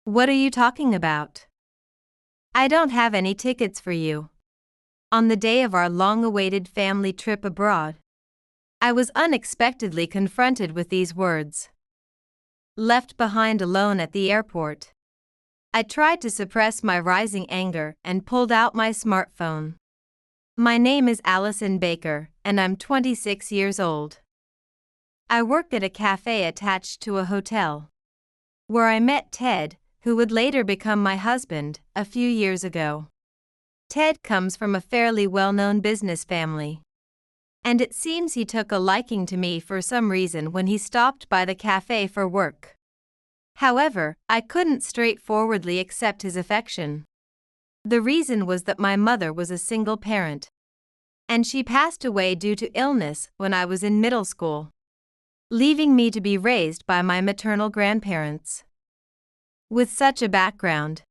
What are you talking about? I don't have any tickets for you. On the day of our long-awaited family trip abroad, I was unexpectedly confronted with these words. Left behind alone at the airport, I tried to suppress my rising anger and pulled out my smartphone. My name is Allison Baker, and I'm 26 years old. I work at a cafe attached to a hotel, where I met Ted, who would later become my husband, a few years ago. Ted comes from a fairly well-known business family, and it seems he took a liking to me for some reason when he stopped by the cafe for work. However, I couldn't straightforwardly accept his affection. The reason was that my mother was a single parent, and she passed away due to illness when I was in middle school, leaving me to be raised by my maternal grandparents. With such a background,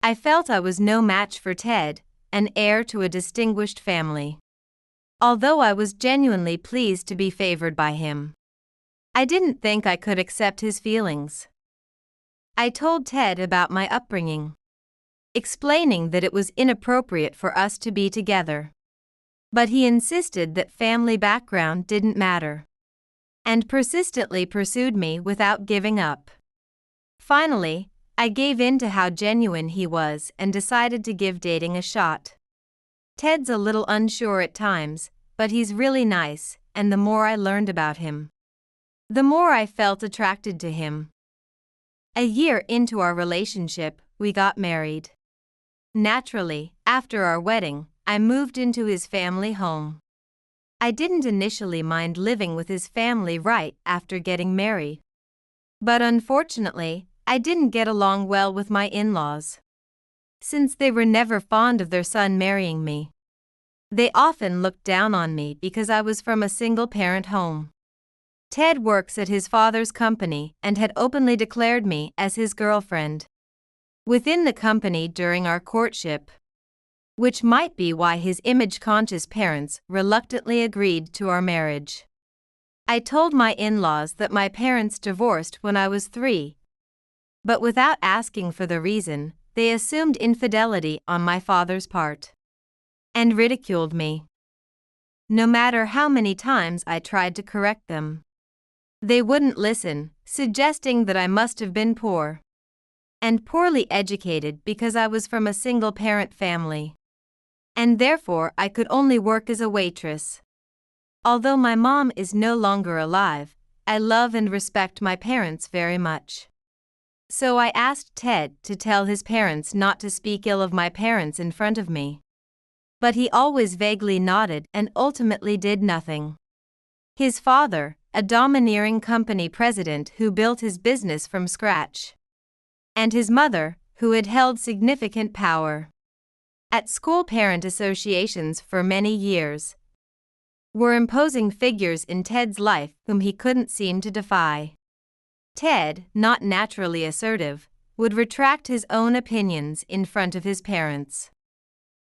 I felt I was no match for Ted, an heir to a distinguished family. Although I was genuinely pleased to be favored by him, I didn't think I could accept his feelings. I told Ted about my upbringing, explaining that it was inappropriate for us to be together. But he insisted that family background didn't matter, and persistently pursued me without giving up. Finally, I gave in to how genuine he was and decided to give dating a shot. Ted's a little unsure at times, but he's really nice, and the more I learned about him, the more I felt attracted to him. A year into our relationship, we got married. Naturally, after our wedding, I moved into his family home. I didn't initially mind living with his family right after getting married, but unfortunately, I didn't get along well with my in-laws. Since they were never fond of their son marrying me, they often looked down on me because I was from a single-parent home. Ted works at his father's company and had openly declared me as his girlfriend within the company during our courtship, which might be why his image-conscious parents reluctantly agreed to our marriage. I told my in-laws that my parents divorced when I was 3, but without asking for the reason, they assumed infidelity on my father's part and ridiculed me. No matter how many times I tried to correct them, they wouldn't listen, suggesting that I must have been poor and poorly educated because I was from a single-parent family, and therefore I could only work as a waitress. Although my mom is no longer alive, I love and respect my parents very much. So I asked Ted to tell his parents not to speak ill of my parents in front of me. But he always vaguely nodded and ultimately did nothing. His father, a domineering company president who built his business from scratch, and his mother, who had held significant power at school parent associations for many years, were imposing figures in Ted's life whom he couldn't seem to defy. Ted, not naturally assertive, would retract his own opinions in front of his parents.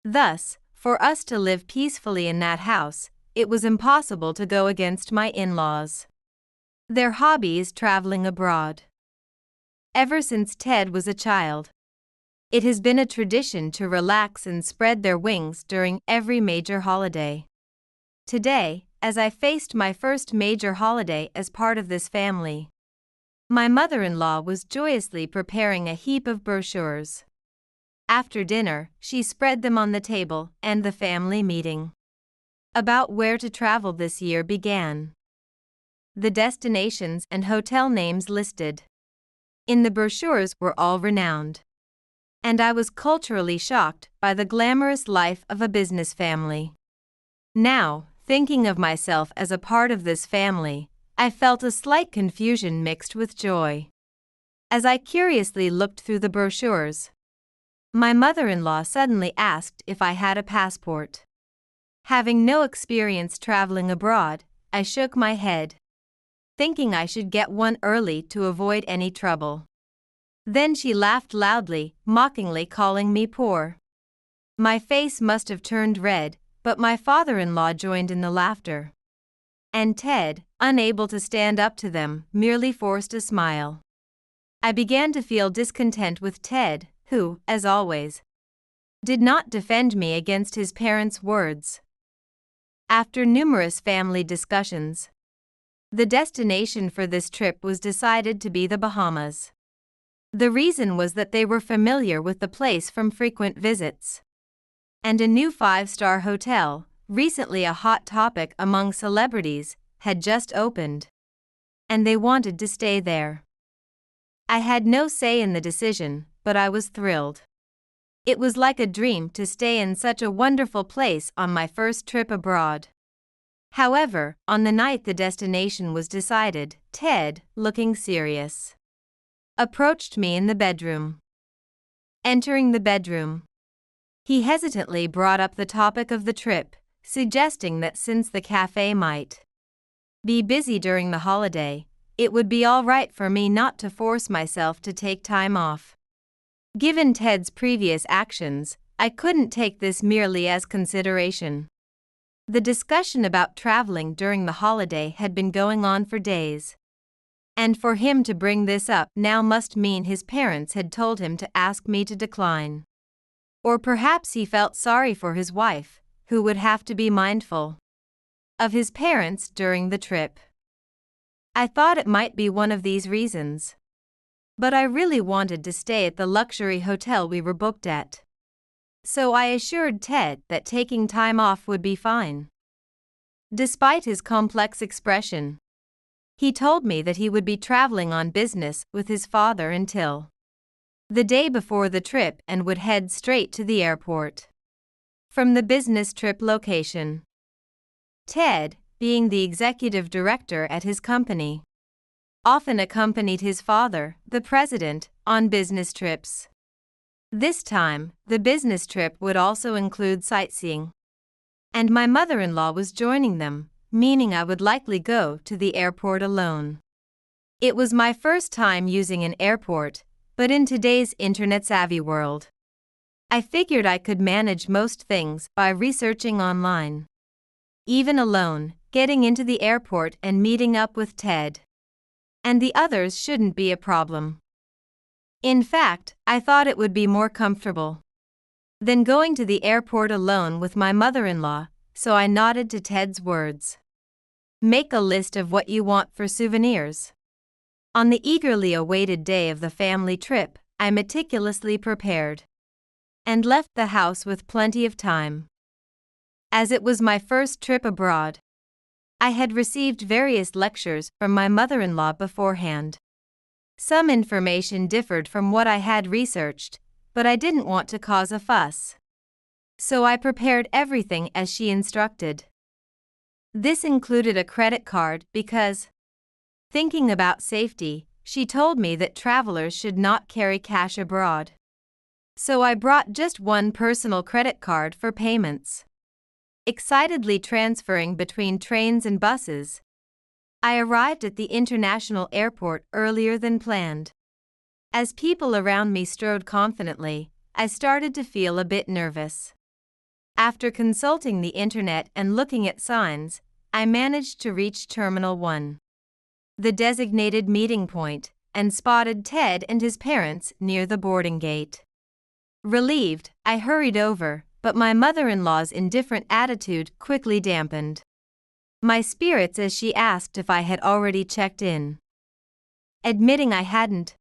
Thus, for us to live peacefully in that house, it was impossible to go against my in-laws. Their hobby is traveling abroad. Ever since Ted was a child, it has been a tradition to relax and spread their wings during every major holiday. Today, as I faced my first major holiday as part of this family, my mother-in-law was joyously preparing a heap of brochures. After dinner, she spread them on the table, and the family meeting about where to travel this year began. The destinations and hotel names listed in the brochures were all renowned, and I was culturally shocked by the glamorous life of a business family. Now, thinking of myself as a part of this family, I felt a slight confusion mixed with joy. As I curiously looked through the brochures, my mother-in-law suddenly asked if I had a passport. Having no experience traveling abroad, I shook my head, thinking I should get one early to avoid any trouble. Then she laughed loudly, mockingly calling me poor. My face must have turned red, but my father-in-law joined in the laughter, and Ted, unable to stand up to them, merely forced a smile. I began to feel discontent with Ted, who, as always, did not defend me against his parents' words. After numerous family discussions, the destination for this trip was decided to be the Bahamas. The reason was that they were familiar with the place from frequent visits. And a new 5-star hotel, recently a hot topic among celebrities, had just opened. And they wanted to stay there. I had no say in the decision, but I was thrilled. It was like a dream to stay in such a wonderful place on my first trip abroad. However, on the night the destination was decided, Ted, looking serious, approached me in the bedroom. Entering the bedroom, he hesitantly brought up the topic of the trip, suggesting that since the cafe might be busy during the holiday, it would be all right for me not to force myself to take time off. Given Ted's previous actions, I couldn't take this merely as consideration. The discussion about traveling during the holiday had been going on for days. And for him to bring this up now must mean his parents had told him to ask me to decline. Or perhaps he felt sorry for his wife, who would have to be mindful of his parents during the trip. I thought it might be one of these reasons. But I really wanted to stay at the luxury hotel we were booked at. So I assured Ted that taking time off would be fine. Despite his complex expression, he told me that he would be traveling on business with his father until the day before the trip and would head straight to the airport from the business trip location. Ted, being the executive director at his company, often accompanied his father, the president, on business trips. This time, the business trip would also include sightseeing. And my mother-in-law was joining them, meaning I would likely go to the airport alone. It was my first time using an airport, but in today's internet-savvy world, I figured I could manage most things by researching online. Even alone, getting into the airport and meeting up with Ted and the others shouldn't be a problem. In fact, I thought it would be more comfortable than going to the airport alone with my mother-in-law, so I nodded to Ted's words. Make a list of what you want for souvenirs. On the eagerly awaited day of the family trip, I meticulously prepared and left the house with plenty of time. As it was my first trip abroad, I had received various lectures from my mother-in-law beforehand. Some information differed from what I had researched, but I didn't want to cause a fuss. So I prepared everything as she instructed. This included a credit card because, thinking about safety, she told me that travelers should not carry cash abroad. So I brought just one personal credit card for payments. Excitedly transferring between trains and buses, I arrived at the international airport earlier than planned. As people around me strode confidently, I started to feel a bit nervous. After consulting the internet and looking at signs, I managed to reach Terminal 1, the designated meeting point, and spotted Ted and his parents near the boarding gate. Relieved, I hurried over, but my mother-in-law's indifferent attitude quickly dampened my spirits as she asked if I had already checked in. Admitting I hadn't,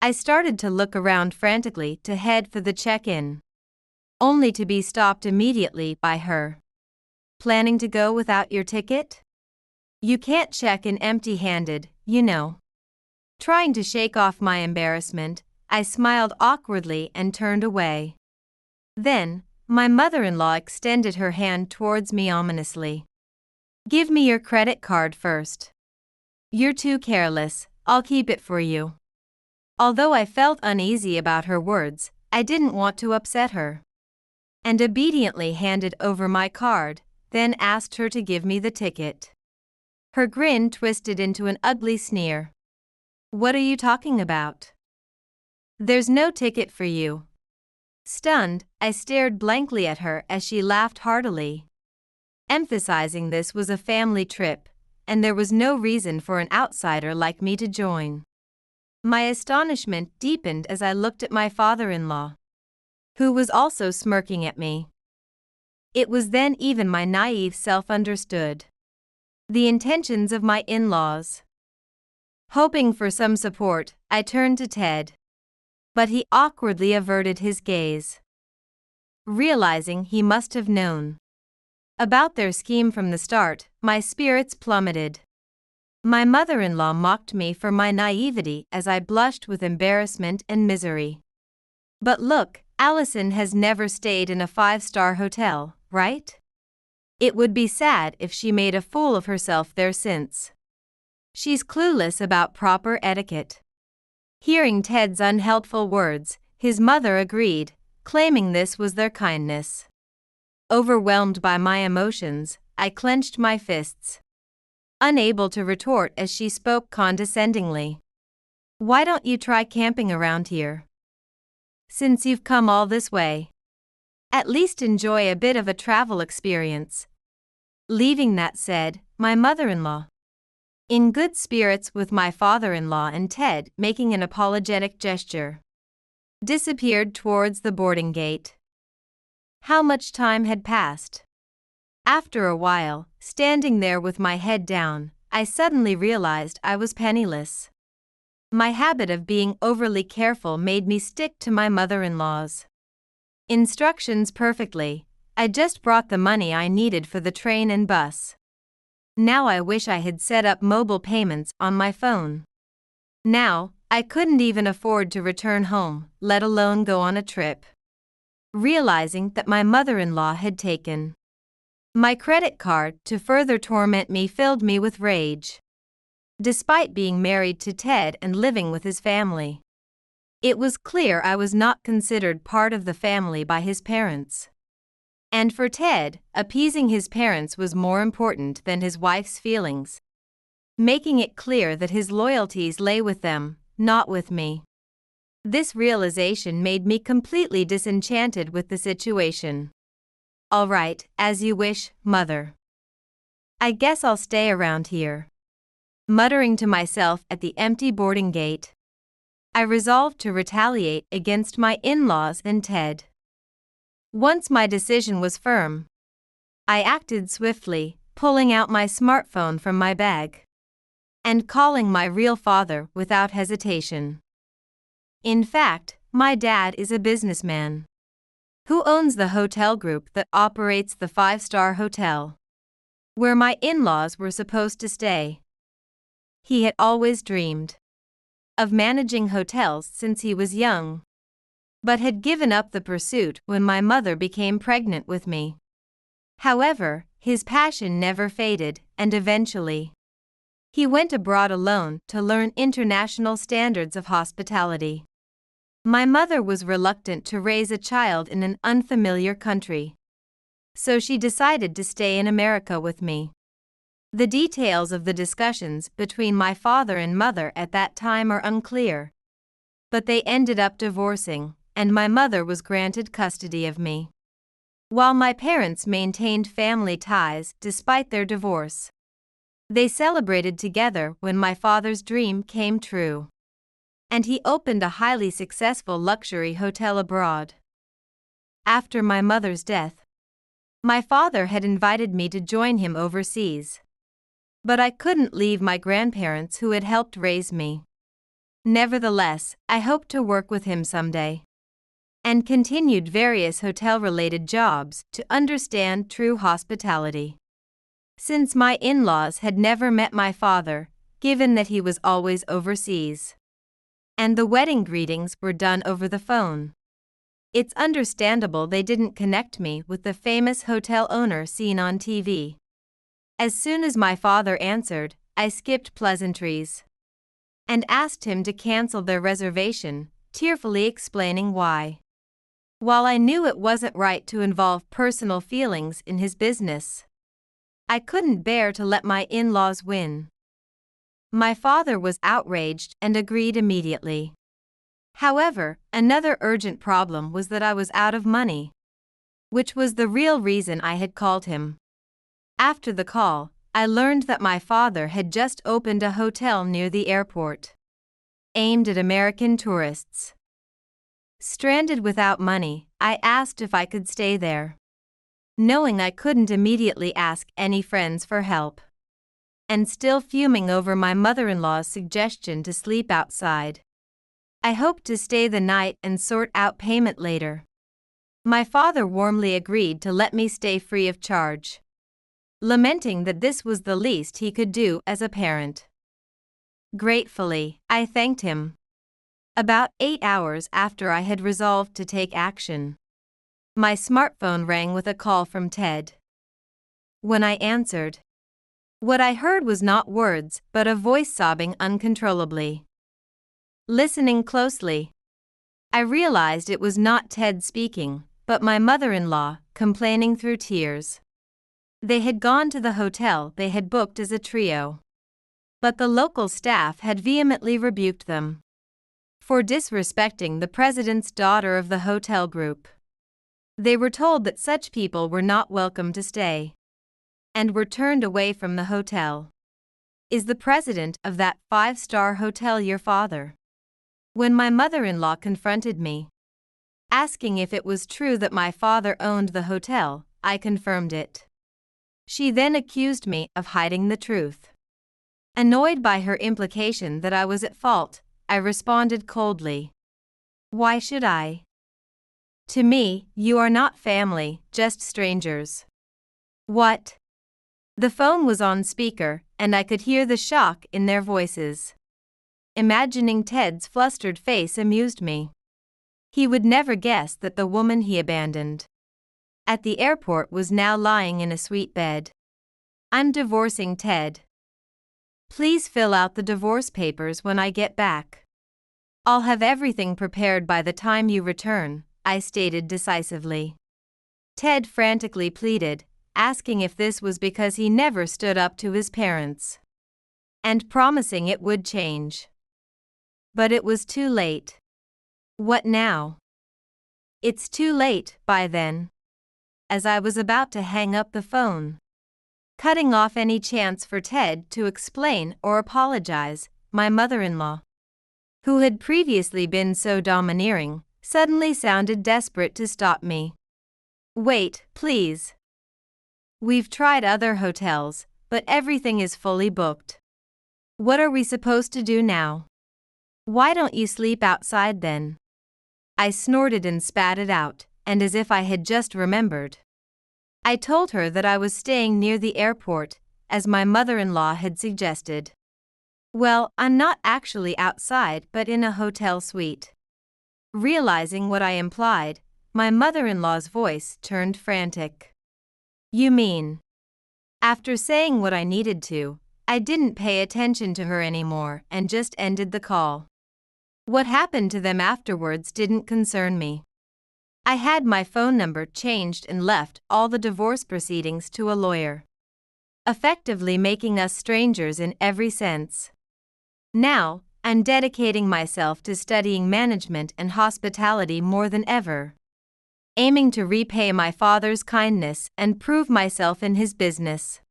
I started to look around frantically to head for the check-in, only to be stopped immediately by her. Planning to go without your ticket? You can't check in empty-handed, you know. Trying to shake off my embarrassment, I smiled awkwardly and turned away. Then, my mother-in-law extended her hand towards me ominously. Give me your credit card first. You're too careless, I'll keep it for you. Although I felt uneasy about her words, I didn't want to upset her, and obediently handed over my card, then asked her to give me the ticket. Her grin twisted into an ugly sneer. What are you talking about? There's no ticket for you. Stunned, I stared blankly at her as she laughed heartily, emphasizing this was a family trip, and there was no reason for an outsider like me to join. My astonishment deepened as I looked at my father-in-law, who was also smirking at me. It was then even my naive self understood the intentions of my in-laws. Hoping for some support, I turned to Ted, but he awkwardly averted his gaze. Realizing he must have known about their scheme from the start, my spirits plummeted. My mother-in-law mocked me for my naivety as I blushed with embarrassment and misery. But look, Allison has never stayed in a 5-star hotel, right? It would be sad if she made a fool of herself there since she's clueless about proper etiquette. Hearing Ted's unhelpful words, his mother agreed, claiming this was their kindness. Overwhelmed by my emotions, I clenched my fists, unable to retort as she spoke condescendingly. Why don't you try camping around here? Since you've come all this way, at least enjoy a bit of a travel experience. Leaving that said, my mother-in-law, in good spirits with my father-in-law and Ted making an apologetic gesture, disappeared towards the boarding gate. How much time had passed? After a while, standing there with my head down, I suddenly realized I was penniless. My habit of being overly careful made me stick to my mother-in-law's instructions perfectly. I just brought the money I needed for the train and bus. Now I wish I had set up mobile payments on my phone. Now, I couldn't even afford to return home, let alone go on a trip. Realizing that my mother-in-law had taken my credit card to further torment me filled me with rage. Despite being married to Ted and living with his family, it was clear I was not considered part of the family by his parents. And for Ted, appeasing his parents was more important than his wife's feelings, making it clear that his loyalties lay with them, not with me. This realization made me completely disenchanted with the situation. All right, as you wish, mother. I guess I'll stay around here. Muttering to myself at the empty boarding gate, I resolved to retaliate against my in-laws and Ted. Once my decision was firm, I acted swiftly, pulling out my smartphone from my bag and calling my real father without hesitation. In fact, my dad is a businessman who owns the hotel group that operates the 5-star hotel where my in-laws were supposed to stay. He had always dreamed of managing hotels since he was young, but had given up the pursuit when my mother became pregnant with me. However, his passion never faded, and eventually, he went abroad alone to learn international standards of hospitality. My mother was reluctant to raise a child in an unfamiliar country, so she decided to stay in America with me. The details of the discussions between my father and mother at that time are unclear, but they ended up divorcing, and my mother was granted custody of me, while my parents maintained family ties despite their divorce. They celebrated together when my father's dream came true, and he opened a highly successful luxury hotel abroad. After my mother's death, my father had invited me to join him overseas, but I couldn't leave my grandparents who had helped raise me. Nevertheless, I hoped to work with him someday, and continued various hotel-related jobs to understand true hospitality. Since my in-laws had never met my father, given that he was always overseas, and the wedding greetings were done over the phone, it's understandable they didn't connect me with the famous hotel owner seen on TV. As soon as my father answered, I skipped pleasantries and asked him to cancel their reservation, tearfully explaining why. While I knew it wasn't right to involve personal feelings in his business, I couldn't bear to let my in-laws win. My father was outraged and agreed immediately. However, another urgent problem was that I was out of money, which was the real reason I had called him. After the call, I learned that my father had just opened a hotel near the airport. aimed at American tourists. Stranded without money, I asked if I could stay there, knowing I couldn't immediately ask any friends for help, and still fuming over my mother-in-law's suggestion to sleep outside. I hoped to stay the night and sort out payment later. My father warmly agreed to let me stay free of charge, lamenting that this was the least he could do as a parent. Gratefully, I thanked him. About 8 hours after I had resolved to take action, my smartphone rang with a call from Ted. When I answered, what I heard was not words but a voice sobbing uncontrollably. Listening closely, I realized it was not Ted speaking, but my mother-in-law, complaining through tears. They had gone to the hotel they had booked as a trio, but the local staff had vehemently rebuked them for disrespecting the president's daughter of the hotel group. They were told that such people were not welcome to stay, and were turned away from the hotel. Is the president of that 5-star hotel your father? When my mother-in-law confronted me, asking if it was true that my father owned the hotel, I confirmed it. She then accused me of hiding the truth. Annoyed by her implication that I was at fault, I responded coldly. Why should I? To me, you are not family, just strangers. What? The phone was on speaker, and I could hear the shock in their voices. Imagining Ted's flustered face amused me. He would never guess that the woman he abandoned at the airport was now lying in a sweet bed. I'm divorcing Ted. Please fill out the divorce papers when I get back. I'll have everything prepared by the time you return, I stated decisively. Ted frantically pleaded, asking if this was because he never stood up to his parents, and promising it would change. But it was too late. What now? It's too late by then. As I was about to hang up the phone, cutting off any chance for Ted to explain or apologize, my mother-in-law, who had previously been so domineering, suddenly sounded desperate to stop me. Wait, please. We've tried other hotels, but everything is fully booked. What are we supposed to do now? Why don't you sleep outside then? I snorted and spat it out, and as if I had just remembered, I told her that I was staying near the airport, as my mother-in-law had suggested. Well, I'm not actually outside but in a hotel suite. Realizing what I implied, my mother-in-law's voice turned frantic. You mean? After saying what I needed to, I didn't pay attention to her anymore and just ended the call. What happened to them afterwards didn't concern me. I had my phone number changed and left all the divorce proceedings to a lawyer, effectively making us strangers in every sense. Now, I'm dedicating myself to studying management and hospitality more than ever, aiming to repay my father's kindness and prove myself in his business.